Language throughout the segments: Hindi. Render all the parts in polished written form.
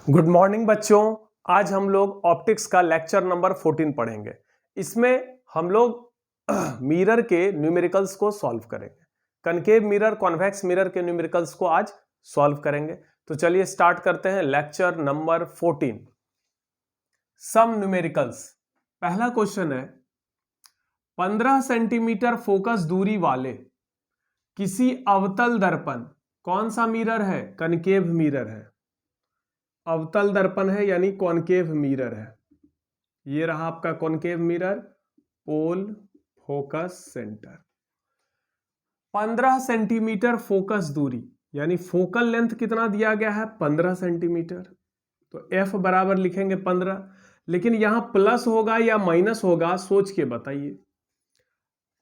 गुड मॉर्निंग बच्चों। आज हम लोग ऑप्टिक्स का लेक्चर नंबर 14 पढ़ेंगे। इसमें हम लोग मिरर के न्यूमेरिकल्स को सॉल्व करेंगे। कनकेव मिरर, कॉन्वेक्स मिरर के न्यूमेरिकल्स को आज सॉल्व करेंगे। तो चलिए स्टार्ट करते हैं लेक्चर नंबर 14, सम न्यूमेरिकल्स। पहला क्वेश्चन है, 15 सेंटीमीटर फोकस दूरी वाले किसी अवतल दर्पण, कौन सा मिरर है? कनकेव मिरर है। अवतल दर्पण है यानी कॉनकेव मिरर है। ये रहा आपका कॉनकेव मिरर, पोल फोकस सेंटर। 15 सेंटीमीटर फोकस दूरी यानी फोकल लेंथ कितना दिया गया है? 15 सेंटीमीटर। तो F बराबर लिखेंगे 15, लेकिन यहां प्लस होगा या माइनस होगा सोच के बताइए।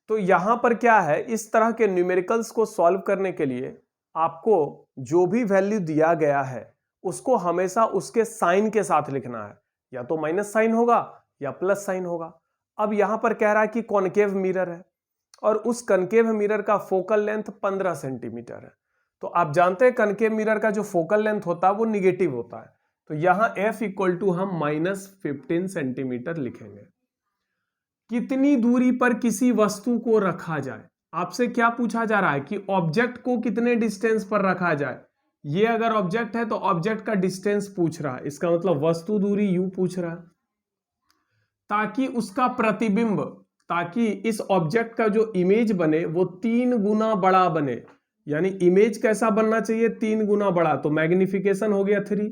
तो यहां पर क्या है, इस तरह के न्यूमेरिकल्स को सॉल्व करने के लिए आपको जो भी वैल्यू दिया गया है उसको हमेशा उसके साइन के साथ लिखना है। या तो माइनस साइन होगा या प्लस साइन होगा। अब यहां पर कह रहा है कि कॉनकेव मिरर है और उस कनकेव मिरर का फोकल लेंथ 15 सेंटीमीटर है। तो आप जानते हैं कनकेव मिरर का जो फोकल लेंथ होता है वो निगेटिव होता है। तो यहां F इक्वल टू हम -15 सेंटीमीटर लिखेंगे। कितनी दूरी पर किसी वस्तु को रखा जाए? आपसे क्या पूछा जा रहा है कि ऑब्जेक्ट को कितने डिस्टेंस पर रखा जाए। ये अगर ऑब्जेक्ट है तो ऑब्जेक्ट का डिस्टेंस पूछ रहा है, इसका मतलब वस्तु दूरी u पूछ रहा है। ताकि उसका प्रतिबिंब, ताकि इस ऑब्जेक्ट का जो इमेज बने वो 3 गुना बड़ा बने। यानी इमेज कैसा बनना चाहिए? 3 गुना बड़ा। तो मैग्निफिकेशन हो गया 3।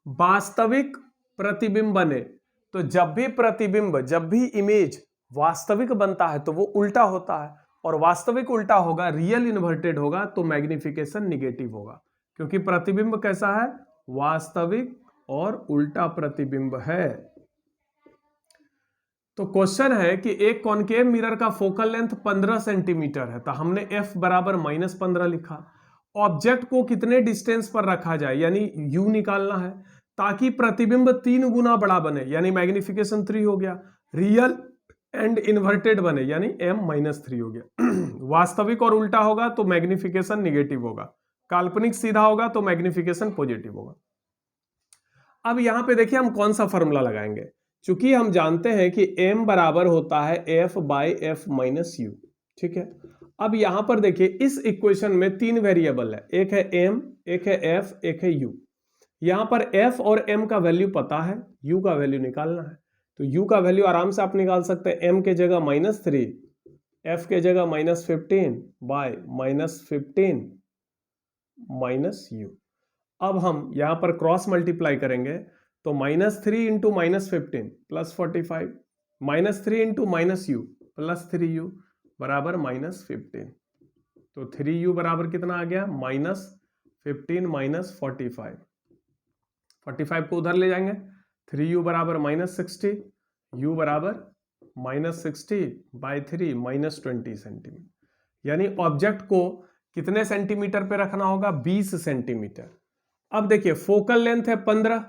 वास्तविक प्रतिबिंब बने, तो जब भी प्रतिबिंब, जब भी इमेज वास्तविक बनता है तो वो उल्टा होता है, और वास्तविक उल्टा होगा, रियल इन्वर्टेड होगा, तो मैग्निफिकेशन निगेटिव होगा। क्योंकि प्रतिबिंब कैसा है? वास्तविक और उल्टा प्रतिबिंब है। तो क्वेश्चन है कि एक कॉनकेव मिरर का फोकल लेंथ 15 सेंटीमीटर है, तो हमने F बराबर -15 लिखा। ऑब्जेक्ट को कितने डिस्टेंस पर रखा जाए यानी U निकालना है, ताकि प्रतिबिंब 3 गुना बड़ा बने यानी मैग्निफिकेशन 3 हो गया। रियल एंड इन्वर्टेड बने यानी M-3 हो गया। वास्तविक और उल्टा होगा तो मैग्निफिकेशन निगेटिव होगा, काल्पनिक सीधा होगा तो मैग्निफिकेशन पॉजिटिव होगा। अब यहां पे देखिए हम कौन सा फॉर्मूला लगाएंगे। चूंकि हम जानते हैं कि m बराबर होता है F by F minus you, ठीक है। अब यहां पर देखिए इस इक्वेशन में 3 वेरिएबल है, एक है m, एक है f, एक है u। यहां पर f और m का वैल्यू पता है, u का वैल्यू निकालना है। तो u का वैल्यू आराम से आप निकाल सकते हैं, m के जगह -3, f के जगह -15 बाय -15 माइनस यू। अब हम यहां पर क्रॉस मल्टीप्लाई करेंगे तो -3 इंटू -15 +45, -3 इंटू -u +3u बराबर -15। तो 3u बराबर कितना आ गया? -15 -45। 45 को उधर ले जाएंगे, 3u बराबर -60, u बराबर -60 बाई 3 -20 सेंटीमीटर। यानी ऑब्जेक्ट को कितने सेंटीमीटर पे रखना होगा? 20 सेंटीमीटर। अब देखिए फोकल लेंथ है 15,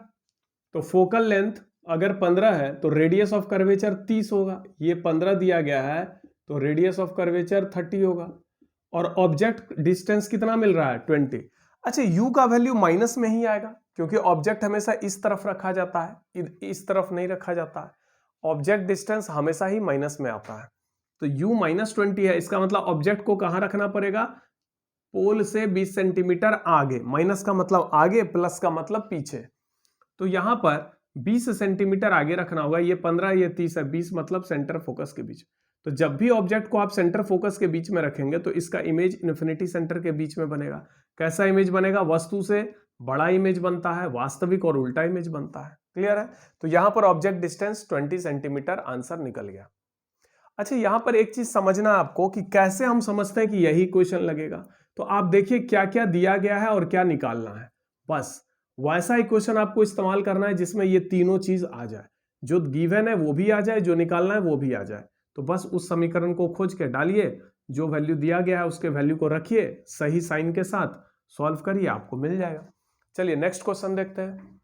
तो फोकल लेंथ अगर 15 है तो रेडियस ऑफ कर्वेचर 30 होगा। ये 15 दिया गया है तो रेडियस ऑफ कर्वेचर 30 होगा। और ऑब्जेक्ट डिस्टेंस कितना मिल रहा है? 20। अच्छा, u का वैल्यू माइनस में ही आएगा क्योंकि ऑब्जेक्ट हमेशा इस तरफ रखा जाता है, इस तरफ नहीं रखा जाता है। ऑब्जेक्ट डिस्टेंस हमेशा ही माइनस में आता है। तो u -20 है, इसका मतलब ऑब्जेक्ट को कहां रखना पड़ेगा? पोल से 20 सेंटीमीटर आगे। माइनस का मतलब आगे, प्लस का मतलब पीछे। तो यहां पर 20 सेंटीमीटर आगे रखना होगा। ये 15, ये 30 है, 20 मतलब सेंटर फोकस के बीच। तो जब भी ऑब्जेक्ट को आप सेंटर फोकस के बीच में रखेंगे तो इसका इमेज इन्फिनिटी सेंटर के बीच में बनेगा। कैसा इमेज बनेगा? वस्तु से बड़ा इमेज बनता है, वास्तविक और उल्टा इमेज बनता है। क्लियर है? तो यहां पर ऑब्जेक्ट डिस्टेंस 20 सेंटीमीटर आंसर निकल गया। अच्छा, यहां पर एक चीज समझना है आपको कि कैसे हम समझते हैं कि यही क्वेश्चन लगेगा। तो आप देखिए क्या क्या दिया गया है और क्या निकालना है। बस वैसा इक्वेशन आपको इस्तेमाल करना है जिसमें ये तीनों चीज आ जाए, जो गिवन है वो भी आ जाए, जो निकालना है वो भी आ जाए। तो बस उस समीकरण को खोज के डालिए, जो वैल्यू दिया गया है उसके वैल्यू को रखिए सही साइन के साथ, सॉल्व करिए, आपको मिल जाएगा। चलिए नेक्स्ट क्वेश्चन देखते हैं।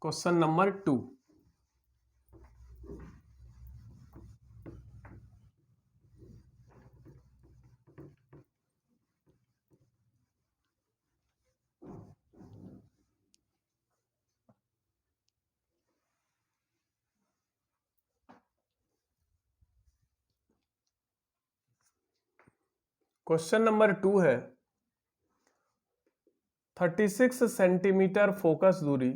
Question number 2। क्वेश्चन नंबर 2 है 36 सेंटीमीटर फोकस दूरी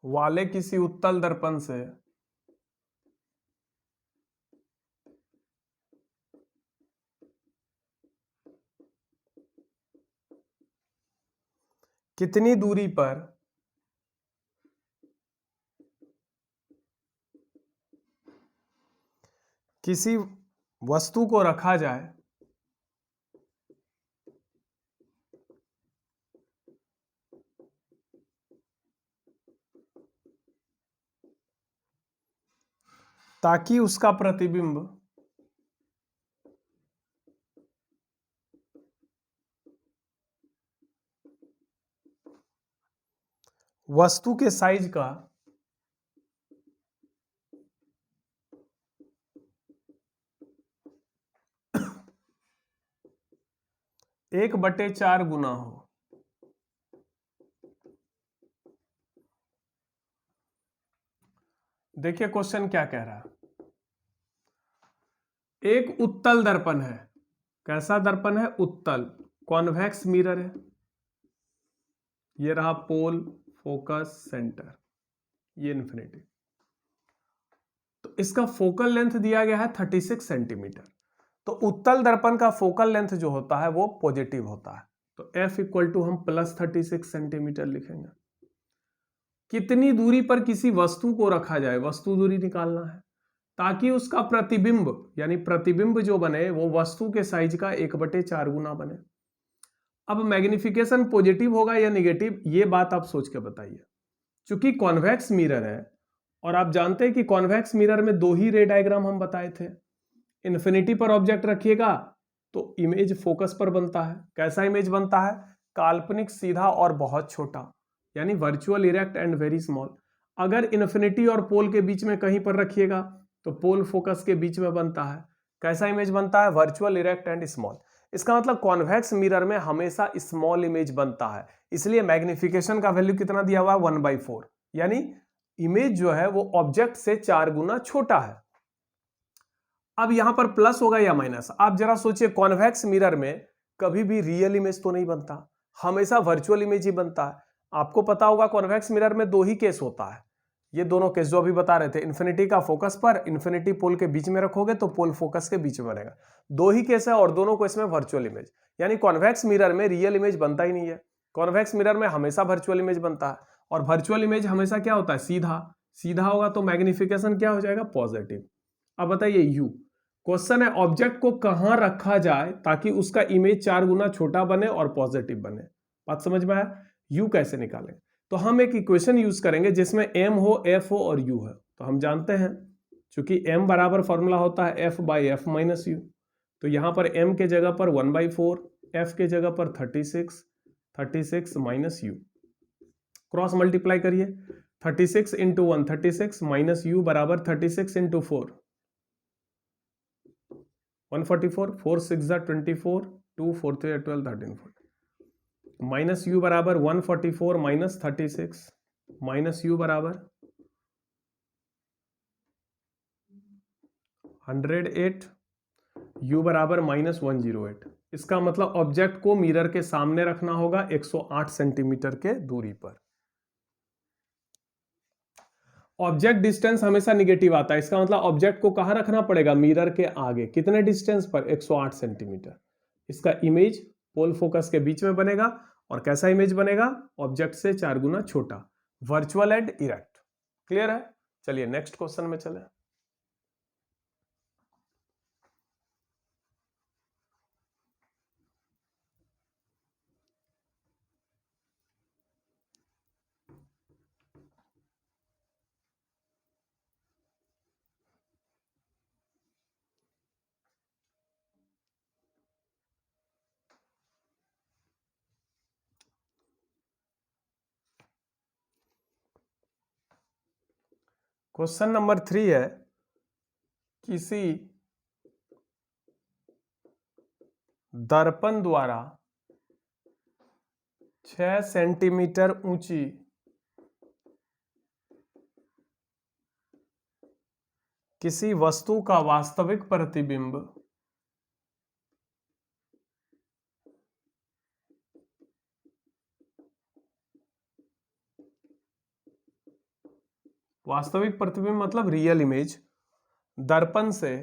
वाले किसी उत्तल दर्पण से कितनी दूरी पर किसी वस्तु को रखा जाए ताकि उसका प्रतिबिंब वस्तु के साइज का 1/4 गुना हो। देखिए क्वेश्चन क्या कह रहा है। एक उत्तल दर्पण है। कैसा दर्पण है? उत्तल, कॉन्वेक्स मिरर है। ये रहा पोल, फोकस, सेंटर, ये इन्फिनिटी। तो इसका फोकल लेंथ दिया गया है 36 सेंटीमीटर। तो उत्तल दर्पण का फोकल लेंथ जो होता है वो पॉजिटिव होता है। तो F इक्वल टू हम +36 सेंटीमीटर लिखेंगे। कितनी दूरी पर किसी वस्तु को रखा जाए, वस्तु दूरी निकालना है, ताकि उसका प्रतिबिंब यानी प्रतिबिंब जो बने वो वस्तु के साइज का 1/4 गुना बने। अब मैग्निफिकेशन पॉजिटिव होगा या निगेटिव, ये बात आप सोच के बताइए। चूंकि कॉन्वेक्स मिरर है और आप जानते हैं कि कॉन्वेक्स मिरर में 2 ही रे डायग्राम हम बताए थे। इन्फिनिटी पर ऑब्जेक्ट रखिएगा तो इमेज फोकस पर बनता है। कैसा इमेज बनता है? काल्पनिक, सीधा और बहुत छोटा, यानी virtual, erect and very small. अगर इन्फिनिटी और पोल के बीच में कहीं पर रखिएगा तो पोल फोकस के बीच में बनता है। कैसा इमेज बनता है? Virtual, erect and small. इसका मतलब कॉन्वेक्स मिरर में हमेशा स्मॉल इमेज बनता है। इसलिए मैग्निफिकेशन का वैल्यू कितना दिया हुआ है? 1/4, यानी इमेज जो है वो ऑब्जेक्ट से 4 गुना छोटा है। अब यहां पर प्लस होगा या माइनस? आप जरा सोचिए, कॉन्वेक्स मिरर में कभी भी रियल इमेज तो नहीं बनता, हमेशा वर्चुअल इमेज ही बनता है। आपको पता होगा कॉन्वेक्स मिरर में 2 ही केस होता है। ये दोनों केस जो अभी बता रहे थे, इन्फिनिटी का फोकस पर, इन्फिनिटी पोल के बीच में रखोगे तो पोल फोकस के बीच में बनेगा। 2 ही केस है और दोनों को इसमें वर्चुअल इमेज, यानी कॉन्वेक्स मिरर में रियल इमेज बनता ही नहीं है। कॉन्वेक्स मिरर में हमेशा वर्चुअल इमेज बनता है और वर्चुअल इमेज हमेशा क्या होता है? सीधा। सीधा होगा तो मैग्निफिकेशन क्या हो जाएगा? पॉजिटिव। अब बताइए यू, क्वेश्चन है ऑब्जेक्ट को कहां रखा जाए ताकि उसका इमेज 4 गुना छोटा बने और पॉजिटिव बने। बात समझ में आया? यू कैसे निकालें? तो हम एक इक्वेशन यूज करेंगे जिसमें एम हो, एफ हो और यू है। तो हम जानते हैं चूंकि एम बराबर फॉर्मूला होता है F by F minus you. तो यहां पर एम के जगह पर 1/4, एफ के जगह पर 36 माइनस यू। क्रॉस मल्टीप्लाई करिए, 36 इंटू 1 36 माइनस यू बराबर 36 इंटू 4 144, 4 6 24, 2 4 3 12 13 14, माइनस यू बराबर 144 माइनस 36 माइनस यू बराबर 108, यू बराबर -108। इसका मतलब ऑब्जेक्ट को मिरर के सामने रखना होगा 108 सेंटीमीटर के दूरी पर। ऑब्जेक्ट डिस्टेंस हमेशा निगेटिव आता है, इसका मतलब ऑब्जेक्ट को कहां रखना पड़ेगा? मिरर के आगे। कितने डिस्टेंस पर? 108 सेंटीमीटर। इसका इमेज पोल फोकस के बीच में बनेगा और कैसा इमेज बनेगा? ऑब्जेक्ट से 4 गुना छोटा, वर्चुअल एंड इरेक्ट। क्लियर है? चलिए नेक्स्ट क्वेश्चन में चले। क्वेश्चन नंबर 3 है, किसी दर्पण द्वारा 6 सेंटीमीटर ऊंची किसी वस्तु का वास्तविक प्रतिबिंब मतलब रियल इमेज दर्पण से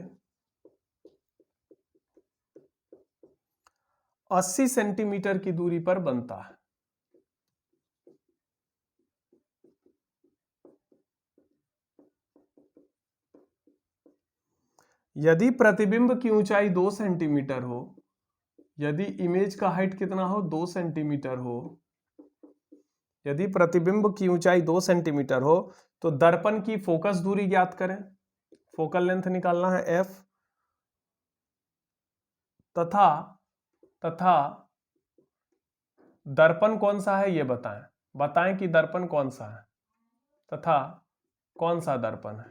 80 सेंटीमीटर की दूरी पर बनता है। यदि प्रतिबिंब की ऊंचाई 2 सेंटीमीटर हो, यदि इमेज का हाइट कितना हो 2 सेंटीमीटर हो, यदि प्रतिबिंब की ऊंचाई 2 सेंटीमीटर हो तो दर्पण की फोकस दूरी ज्ञात करें। फोकल लेंथ निकालना है f, तथा दर्पण कौन सा है ये बताएं कि दर्पण कौन सा है तथा कौन सा दर्पण है,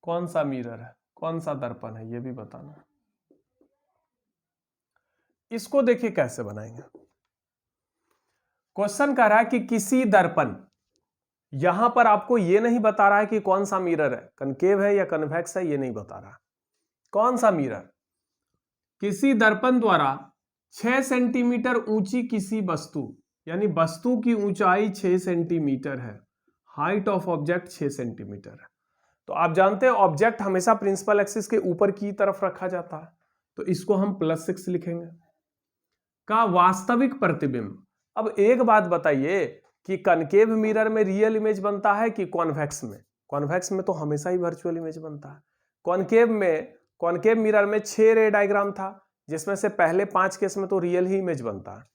कौन सा मिरर है, कौन सा दर्पण है, ये भी बताना। इसको देखिए कैसे बनाएंगे। क्वेश्चन कह रहा है कि किसी दर्पण, यहां पर आपको यह नहीं बता रहा है कि कौन सा मिरर है, कनकेव है या कन्वेक्स है, ये नहीं बता रहा। कौन सा मिरर, किसी दर्पण द्वारा 6 सेंटीमीटर ऊंची किसी वस्तु, यानी वस्तु की ऊंचाई 6 सेंटीमीटर है, हाइट ऑफ ऑब्जेक्ट 6 सेंटीमीटर है। तो आप जानते हैं ऑब्जेक्ट हमेशा प्रिंसिपल एक्सिस के ऊपर की तरफ रखा जाता है, तो इसको हम +6 लिखेंगे। का वास्तविक प्रतिबिंब, अब एक बात बताइए कि कनकेव मिरर में रियल इमेज बनता है कि कॉन्वेक्स में? कॉन्वेक्स में तो हमेशा ही वर्चुअल इमेज बनता है। कॉनकेव मिरर में 6 रे डायग्राम था, जिसमें से पहले 5 केस में तो रियल ही इमेज बनता है।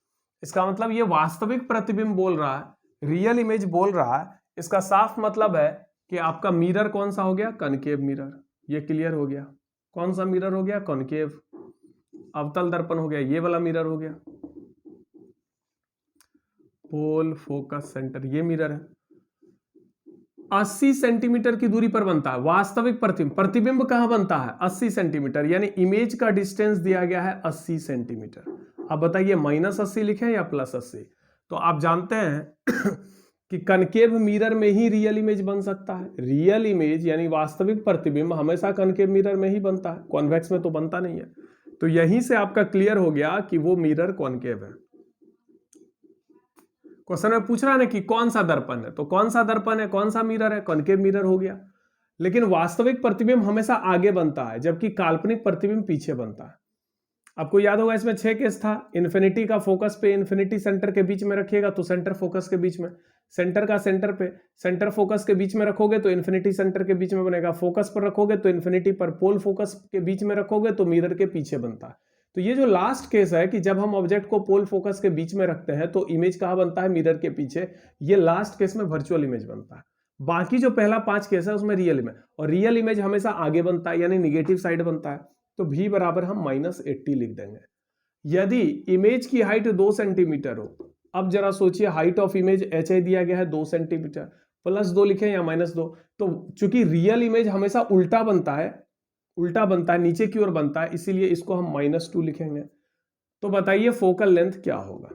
इसका मतलब ये वास्तविक प्रतिबिंब बोल रहा है, रियल इमेज बोल रहा है। इसका साफ मतलब है कि आपका मिरर कौन सा हो गया? Concave mirror. ये क्लियर हो गया। कौन सा मिरर हो गया? कॉनकेव। अवतल दर्पण हो गया, ये वाला मिरर हो गया। पोल फोकस सेंटर, ये मिरर है। 80 सेंटीमीटर की दूरी पर बनता है वास्तविक प्रतिबिंब। प्रतिबिंब कहां बनता है? 80 सेंटीमीटर, यानी इमेज का डिस्टेंस दिया गया है 80 सेंटीमीटर। अब बताइए -80 लिखें या +80? तो आप जानते हैं कि कनकेव मिरर में ही रियल इमेज बन सकता है। रियल इमेज यानी वास्तविक प्रतिबिंब हमेशा कनकेव मिरर में ही बनता है, कॉन्वेक्स में तो बनता नहीं है। तो यहीं से आपका क्लियर हो गया कि वो मिरर कॉनकेव है। क्वेश्चन में पूछ रहा है ना कि कौन सा दर्पण है, तो कौन सा दर्पण है, कौन सा मिरर है? कॉनकेव मिरर हो गया। लेकिन वास्तविक प्रतिबिंब हमेशा आगे बनता है, जबकि काल्पनिक प्रतिबिंब पीछे बनता है। आपको याद होगा इसमें 6 केस था। इन्फिनिटी का फोकस पे इन्फिनिटी सेंटर के बीच में रखिएगा तो सेंटर फोकस के बीच में, सेंटर का सेंटर पे सेंटर फोकस के बीच में रखोगे तो इन्फिनिटी सेंटर के बीच में बनेगा, फोकस पर रखोगे तो इन्फिनिटी पर, पोल फोकस के बीच में रखोगे तो मिरर के पीछे बनता है। तो ये जो लास्ट केस है कि जब हम ऑब्जेक्ट को पोल फोकस के बीच में रखते हैं तो इमेज कहां बनता है? मिरर के पीछे। ये लास्ट केस में वर्चुअल इमेज बनता है। बाकी जो पहला 5 केस है उसमें रियल इमेज, और रियल इमेज हमेशा आगे बनता है यानी निगेटिव साइड बनता है। तो v बराबर हम -80 लिख देंगे। यदि इमेज की हाइट 2 सेंटीमीटर हो, अब जरा सोचिए हाइट ऑफ इमेज HI दिया गया है 2 सेंटीमीटर, +2 लिखें या -2? तो चूंकि रियल इमेज हमेशा उल्टा बनता है, नीचे की ओर बनता है, इसीलिए इसको हम -2 लिखेंगे। तो बताइए फोकल लेंथ क्या होगा?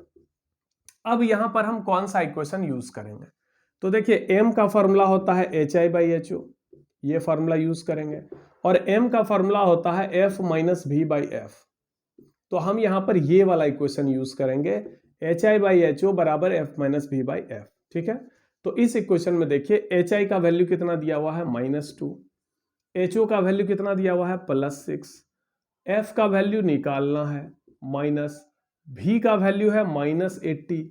अब यहां पर हम कौन सा इक्वेशन यूज करेंगे? तो देखिए m का फॉर्मूला होता है HI/HO, ये फॉर्मूला यूज करेंगे, और m का फॉर्मूला होता है F - V/F। तो हम यहां पर ये वाला इक्वेशन यूज करेंगे, HI/HO बराबर F - V/F। ठीक है, तो इस इक्वेशन में देखिए HI का वैल्यू कितना दिया हुआ है? -2, HO का वैल्यू कितना दिया हुआ है? +6, F का वैल्यू निकालना है V का वैल्यू है -80,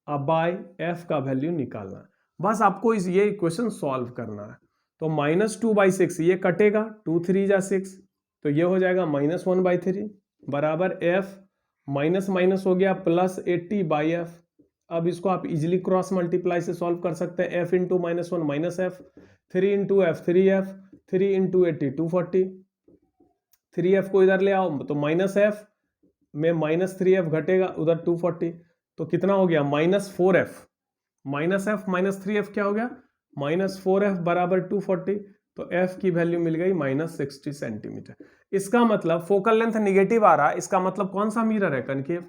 अब बाय F का वैल्यू निकालना है। बस आपको ये इक्वेशन सॉल्व करना है। तो -2/6 ये कटेगा, 2 3 जा 6, तो ये हो जाएगा -1/3 बराबर F माइनस हो गया +80/F। अब इसको आप इजिली क्रॉस मल्टीप्लाई से सॉल्व कर सकते हैं। F into -1 -F, 3 into F 3F, 3 into 80 240, 3F को इधर ले आओ तो -F में -3F घटेगा, उधर 240, तो कितना हो गया? -4F। -F -3F क्या हो गया? -4F बराबर 240, तो F की वैल्यू मिल गई -60 सेंटीमीटर। इसका मतलब फोकल लेंथ निगेटिव आ रहा है, इसका मतलब कौन सा मिरर है? कनकेव,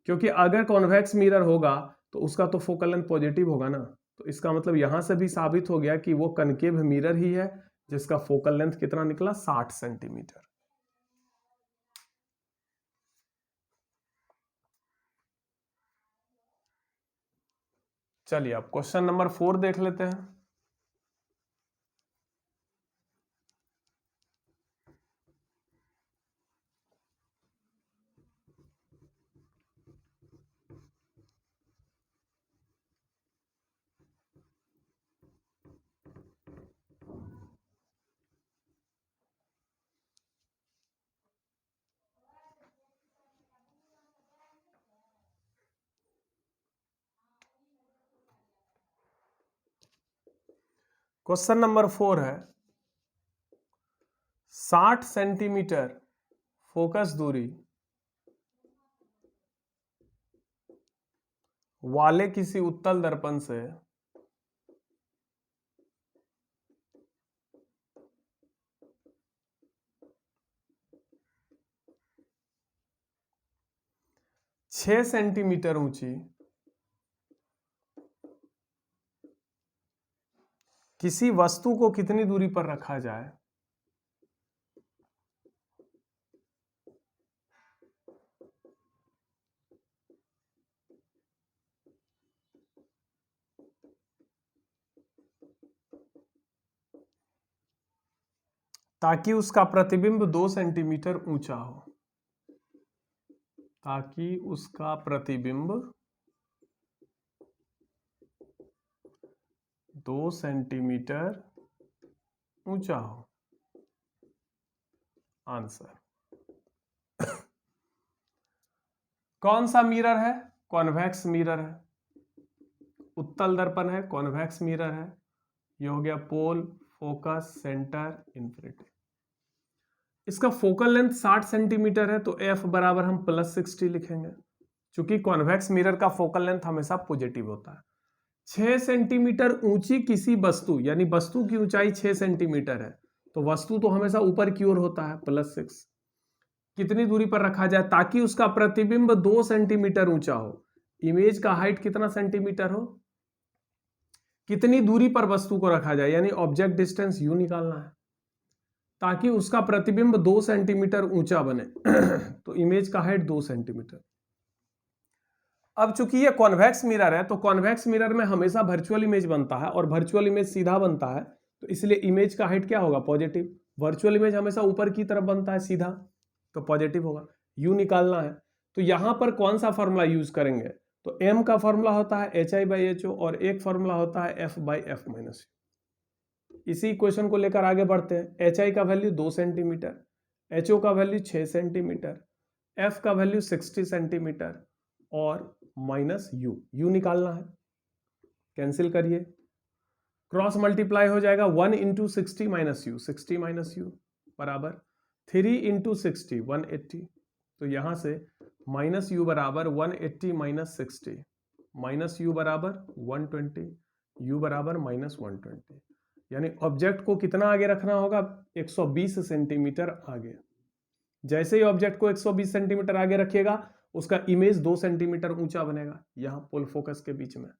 क्योंकि अगर कॉन्वेक्स मिरर होगा तो उसका तो फोकल लेंथ पॉजिटिव होगा ना। तो इसका मतलब यहां से भी साबित हो गया कि वो कनकेव मिरर ही है, जिसका फोकल लेंथ कितना निकला 60 सेंटीमीटर। चलिए अब क्वेश्चन नंबर 4 देख लेते हैं। क्वेश्चन नंबर 4 है 60 सेंटीमीटर फोकस दूरी वाले किसी उत्तल दर्पण से 6 सेंटीमीटर ऊंची किसी वस्तु को कितनी दूरी पर रखा जाए? ताकि उसका प्रतिबिंब 2 सेंटीमीटर ऊंचा हो। ताकि उसका प्रतिबिंब 2 सेंटीमीटर ऊंचा हो। आंसर कौन सा मिरर है? कॉन्वेक्स मिरर है। उत्तल दर्पण है, कॉन्वेक्स मिरर है। ये हो गया पोल, फोकस, सेंटर, इन्फिनिटी। इसका फोकल लेंथ 60 सेंटीमीटर है तो एफ बराबर हम +60 लिखेंगे, क्योंकि कॉन्वेक्स मिरर का फोकल लेंथ हमेशा पॉजिटिव होता है। 6 सेंटीमीटर ऊंची किसी वस्तु, यानी वस्तु की ऊंचाई 6 सेंटीमीटर है तो वस्तु तो हमेशा ऊपर की ओर होता है, +6। कितनी दूरी पर रखा जाए ताकि उसका प्रतिबिंब 2 सेंटीमीटर ऊंचा हो। इमेज का हाइट कितना सेंटीमीटर हो, कितनी दूरी पर वस्तु को रखा जाए, यानी ऑब्जेक्ट डिस्टेंस यू निकालना है ताकि उसका प्रतिबिंब 2 सेंटीमीटर ऊंचा बने। तो इमेज का हाइट 2 सेंटीमीटर। अब चूंकि ये कॉन्वेक्स मिरर है तो कॉन्वेक्स मिरर में हमेशा वर्चुअल इमेज बनता है और वर्चुअल इमेज सीधा बनता है, तो इसलिए इमेज का हाइट क्या होगा? पॉजिटिव। वर्चुअल इमेज हमेशा ऊपर की तरफ बनता है सीधा, तो पॉजिटिव होगा। यू निकालना है तो यहां पर कौन सा फॉर्मूला यूज करेंगे? तो एम का फॉर्मूला होता है HI/HO और एक फॉर्मूला होता है F/F-U। इसी क्वेश्चन को लेकर आगे बढ़ते हैं। HI का वैल्यू 2 सेंटीमीटर, HO का वैल्यू 6 सेंटीमीटर, F का वैल्यू 60 सेंटीमीटर और माइनस यू निकालना है। कैंसिल करिए, क्रॉस मल्टीप्लाई हो जाएगा 1 into 60 minus you, 60 minus you बराबर 3 इंटू 60 180। तो यहां से माइनस यू बराबर 180 माइनस 60, माइनस यू बराबर 120, यू बराबर -120। यानी ऑब्जेक्ट को कितना आगे रखना होगा? 120 सेंटीमीटर आगे। जैसे ही ऑब्जेक्ट को 120 सेंटीमीटर आगे रखिएगा उसका इमेज 2 सेंटीमीटर ऊंचा बनेगा। यहां पोल फोकस के बीच में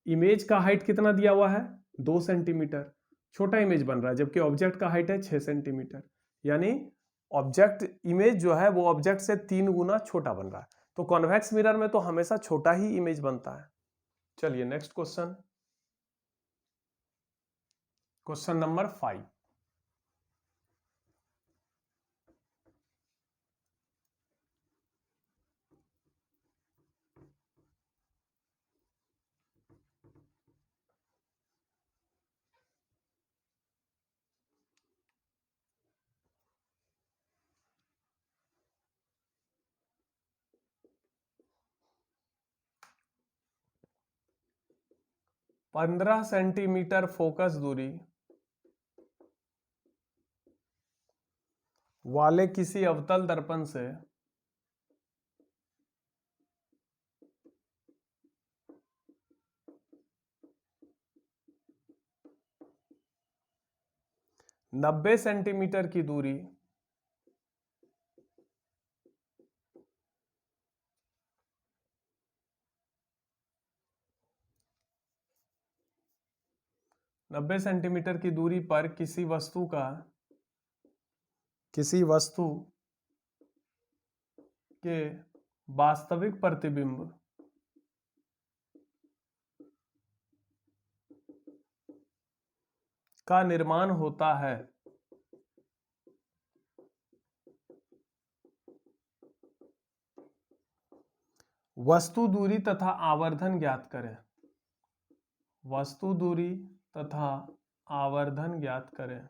इमेज का हाइट कितना दिया हुआ है? 2 सेंटीमीटर। छोटा इमेज बन रहा है जबकि ऑब्जेक्ट का हाइट है 6 सेंटीमीटर, यानी ऑब्जेक्ट इमेज जो है वो ऑब्जेक्ट से 3 गुना छोटा बन रहा है। तो कॉन्वेक्स मिरर में तो हमेशा छोटा ही इमेज बनता है। चलिए नेक्स्ट क्वेश्चन, क्वेश्चन नंबर 5। पंद्रह सेंटीमीटर फोकस दूरी वाले किसी अवतल दर्पण से 90 सेंटीमीटर की दूरी 90 सेंटीमीटर की दूरी पर किसी वस्तु के वास्तविक प्रतिबिंब का निर्माण होता है। वस्तु दूरी तथा आवर्धन ज्ञात करें। वस्तु दूरी तथा आवर्धन ज्ञात करें।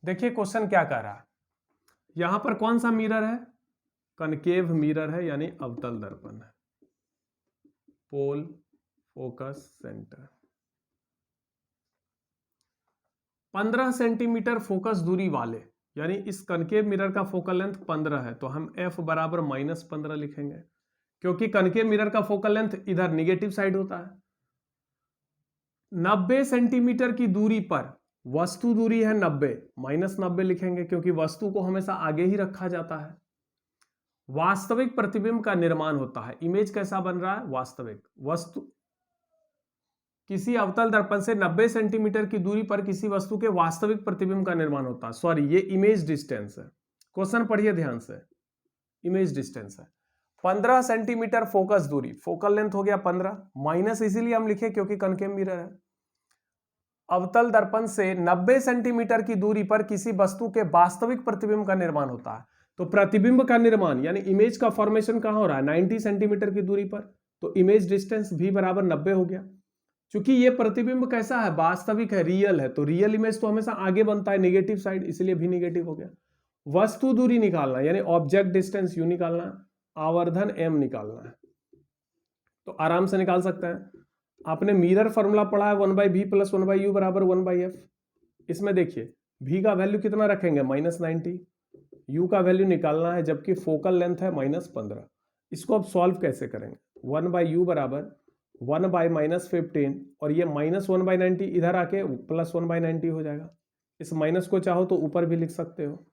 देखिए क्वेश्चन क्या कह रहा है, यहां पर कौन सा मिरर है, कनकेव मिरर है यानी अवतल दर्पण है। पोल फोकस सेंटर 15 सेंटीमीटर फोकस दूरी वाले, यानी इस कनकेव मिरर का फोकल लेंथ 15 है, तो हम f बराबर -15 लिखेंगे, क्योंकि कनकेव मिरर का फोकल लेंथ इधर निगेटिव साइड होता है। 90 सेंटीमीटर की दूरी पर वस्तु दूरी है 90, -90 लिखेंगे क्योंकि वस्तु को हमेशा आगे ही रखा जाता है। वास्तविक प्रतिबिंब का निर्माण होता है। इमेज कैसा बन रहा है, वास्तविक। वस्तु किसी अवतल दर्पण से 90 सेंटीमीटर की दूरी पर किसी वस्तु के वास्तविक प्रतिबिंब का निर्माण होता है। सॉरी, ये इमेज डिस्टेंस है। क्वेश्चन पढ़िए ध्यान से, इमेज डिस्टेंस है 15 सेंटीमीटर फोकस दूरी, फोकल लेंथ हो गया 15, माइनस इसीलिए हम लिखे क्योंकि कनकेव मिरर है। अवतल दर्पण से 90 सेंटीमीटर की दूरी पर किसी वस्तु के वास्तविक प्रतिबिंब का निर्माण होता है। तो प्रतिबिंब का निर्माण यानी इमेज का फॉर्मेशन कहां हो रहा है, 90 सेंटीमीटर की दूरी पर, तो इमेज डिस्टेंस भी बराबर 90 हो गया। क्योंकि ये प्रतिबिंब कैसा है, वास्तविक है, रियल है, तो रियल इमेज तो हमेशा आगे बनता है नेगेटिव साइड, इसलिए भी नेगेटिव हो गया। वस्तु दूरी निकालना यानी ऑब्जेक्ट डिस्टेंस यू निकालना, आवर्धन m निकालना है, तो आराम से निकाल सकते हैं। आपने मिरर फॉर्मूला पढ़ा है 1/v + 1/u बराबर 1/f। इसमें देखिए v का वैल्यू कितना रखेंगे, -90, u का वैल्यू निकालना है, जबकि फोकल लेंथ है -15। इसको अब सॉल्व कैसे करेंगे, 1/u बराबर 1/-15, और ये -1/90 इधर आके +1/90 हो जाएगा। इस माइनस को चाहो तो ऊपर भी लिख सकते हो।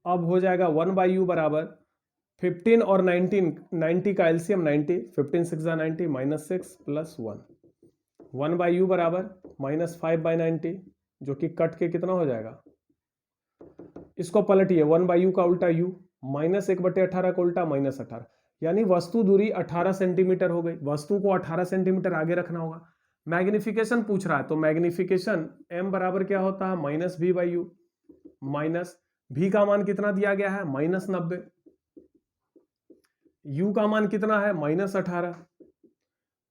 अब हो जाएगा 1/u बराबर 15 और 19, 90 का एलसीएम 90, 15 6 90, -6 + 1, 1/u बराबर -5/90, जो कि कट के कितना हो जाएगा, इसको पलटिए, 1/u का उल्टा u, -1/18 का उल्टा -18, यानी वस्तु दूरी 18 सेंटीमीटर हो गई। वस्तु को 18 सेंटीमीटर आगे रखना होगा। मैग्निफिकेशन पूछ रहा है, तो मैग्निफिकेशन m बराबर क्या होता है, -v/u, माइनस v का मान कितना दिया गया है, -90, u का मान कितना है, -18,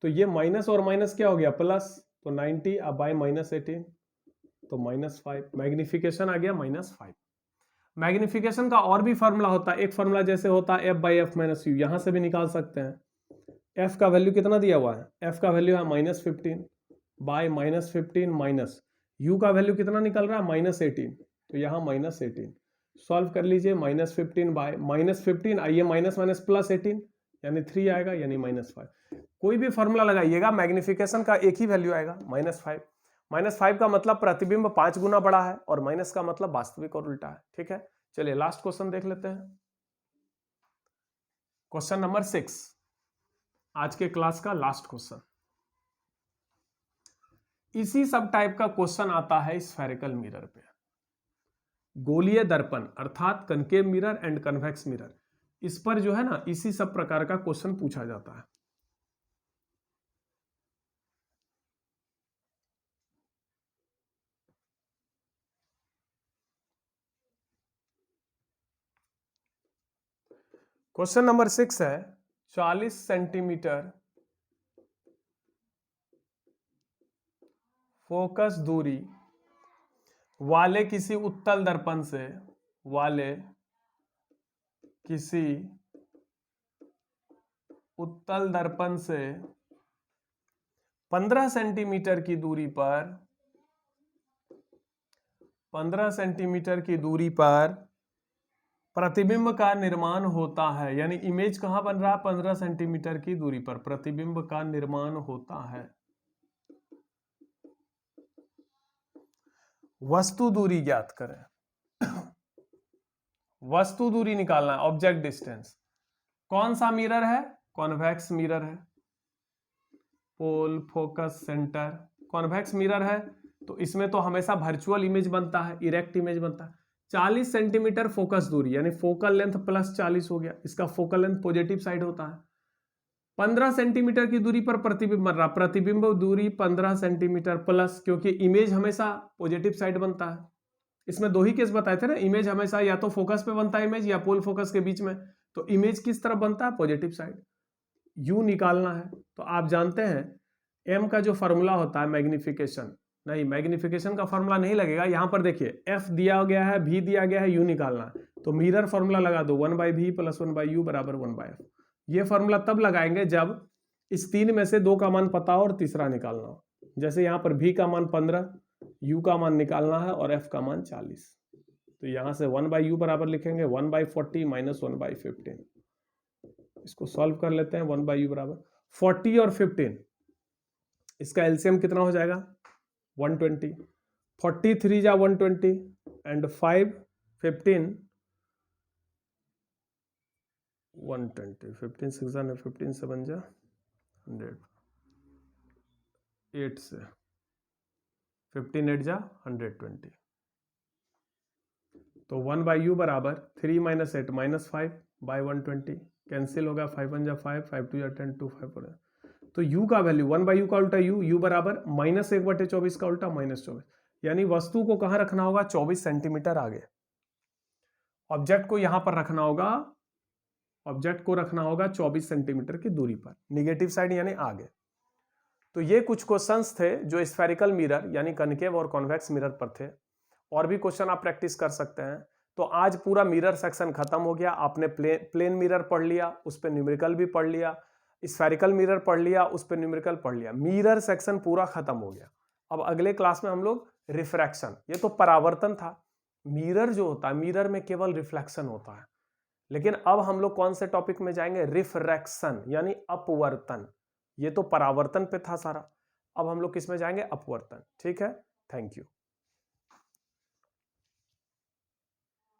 तो ये माइनस और माइनस क्या हो गया, प्लस, तो 90 अब बाय -18, तो -5, मैग्निफिकेशन आ गया -5। मैग्निफिकेशन का और भी फॉर्मूला होता है, एक फॉर्मूला जैसे होता है f/f - u, यहां से भी निकाल सकते हैं। f का वैल्यू कितना दिया हुआ है, f का वैल्यू है -15 बाय -15 माइनस u का वैल्यू कितना निकल रहा है, -18, तो यहाँ -18 सॉल्व कर लीजिए। -15 बाय -15, आइए माइनस +18 यानी 3 आएगा, यानी -5। कोई भी फॉर्मूला लगाइएगा, मैग्निफिकेशन का एक ही वैल्यू आएगा, -5। -5 का मतलब प्रतिबिंब 5 गुना बड़ा है, और माइनस का मतलब वास्तविक और उल्टा है। ठीक है, चलिए लास्ट क्वेश्चन देख लेते हैं। क्वेश्चन नंबर 6, आज के क्लास का लास्ट क्वेश्चन। इसी सब टाइप का क्वेश्चन आता है स्फेरिकल मिरर पे। गोलीय दर्पण अर्थात concave mirror and convex mirror, इस पर जो है ना, इसी सब प्रकार का क्वेश्चन पूछा जाता है। क्वेश्चन नंबर 6 है, 40 सेंटीमीटर फोकस दूरी वाले किसी उत्तल दर्पण से, वाले किसी उत्तल दर्पण से 15 सेंटीमीटर की दूरी पर, 15 सेंटीमीटर की दूरी पर प्रतिबिंब का निर्माण होता है। यानी इमेज कहां बन रहा है, 15 सेंटीमीटर की दूरी पर प्रतिबिंब का निर्माण होता है। वस्तु दूरी ज्ञात करें। वस्तु दूरी निकालना है, ऑब्जेक्ट डिस्टेंस। कौन सा मिरर है? कॉन्वेक्स मिरर है। पोल फोकस सेंटर कॉन्वेक्स मिरर है, तो इसमें तो हमेशा वर्चुअल इमेज बनता है, इरेक्ट इमेज बनता है। 40 सेंटीमीटर फोकस दूरी यानी फोकल लेंथ प्लस 40 हो गया, इसका फोकल लेंथ पॉजिटिव साइड होता है। 15 सेंटीमीटर की दूरी पर प्रतिबिंब बन रहा, प्रतिबिंब दूरी 15 सेंटीमीटर प्लस, क्योंकि इमेज हमेशा पॉजिटिव साइड बनता है। इसमें दो ही केस बताए थे ना, इमेज हमेशा या तो फोकस पे बनता है इमेज या पोल फोकस के बीच में, तो इमेज किस तरफ बनता है? Positive side. यू निकालना है, तो आप जानते हैं एम का जो फॉर्मूला होता है मैग्निफिकेशन, नहीं मैग्निफिकेशन का फॉर्मूला नहीं लगेगा, यहां पर देखिए एफ दिया गया है, भी दिया गया है, यू निकालना है, तो मिरर फॉर्मूला लगा दो 1/v + 1/u बराबर 1/f। ये फॉर्मूला तब लगाएंगे जब इस तीन में से दो का मान पता हो और तीसरा निकालना हो। जैसे यहाँ पर v का मान 15, u का मान निकालना है और f का मान 40, तो यहां से 1/u बराबर लिखेंगे 1/40 - 1/15। इसको सॉल्व कर लेते हैं। 1/u बराबर 40 और 15, इसका एलसीएम कितना हो जाएगा? 120। 43 जा 120 एंड 5 15 120, 15 6 जा 15 7 जा 100, 8 से 15 8 जा 120, तो 1/u बराबर 3 - 8 -5/120 कैंसिल होगा, 5 1 जा 5, 5 2 जा 10, 2 5 4, तो u का वैल्यू 1/u का उल्टा u बराबर -1/24 का उल्टा -24, यानी वस्तु को कहां रखना होगा? 24 सेंटीमीटर आगे। ऑब्जेक्ट को यहां पर रखना होगा, ऑब्जेक्ट को रखना होगा 24 सेंटीमीटर की दूरी पर, निगेटिव साइड यानी आगे। तो ये कुछ क्वेश्चंस थे जो स्फेरिकल मिरर यानी कनकेव और कॉन्वेक्स मिरर पर थे। और भी क्वेश्चन आप प्रैक्टिस कर सकते हैं। तो आज पूरा मिरर सेक्शन खत्म हो गया। आपने प्लेन मिरर पढ़ लिया, उस पर न्यूमेरिकल भी पढ़ लिया, स्फेरिकल मिरर पढ़ लिया, उस पर न्यूमेरिकल पढ़ लिया। मिरर सेक्शन पूरा खत्म हो गया। अब अगले क्लास में हम लोग रिफ्रैक्शन, ये तो परावर्तन था। मिरर जो होता है, मिरर में केवल रिफ्लेक्शन होता है, लेकिन अब हम लोग कौन से टॉपिक में जाएंगे? रिफ्रैक्शन यानी अपवर्तन। ये तो परावर्तन पे था सारा, अब हम लोग किस में जाएंगे? अपवर्तन। ठीक है, थैंक यू।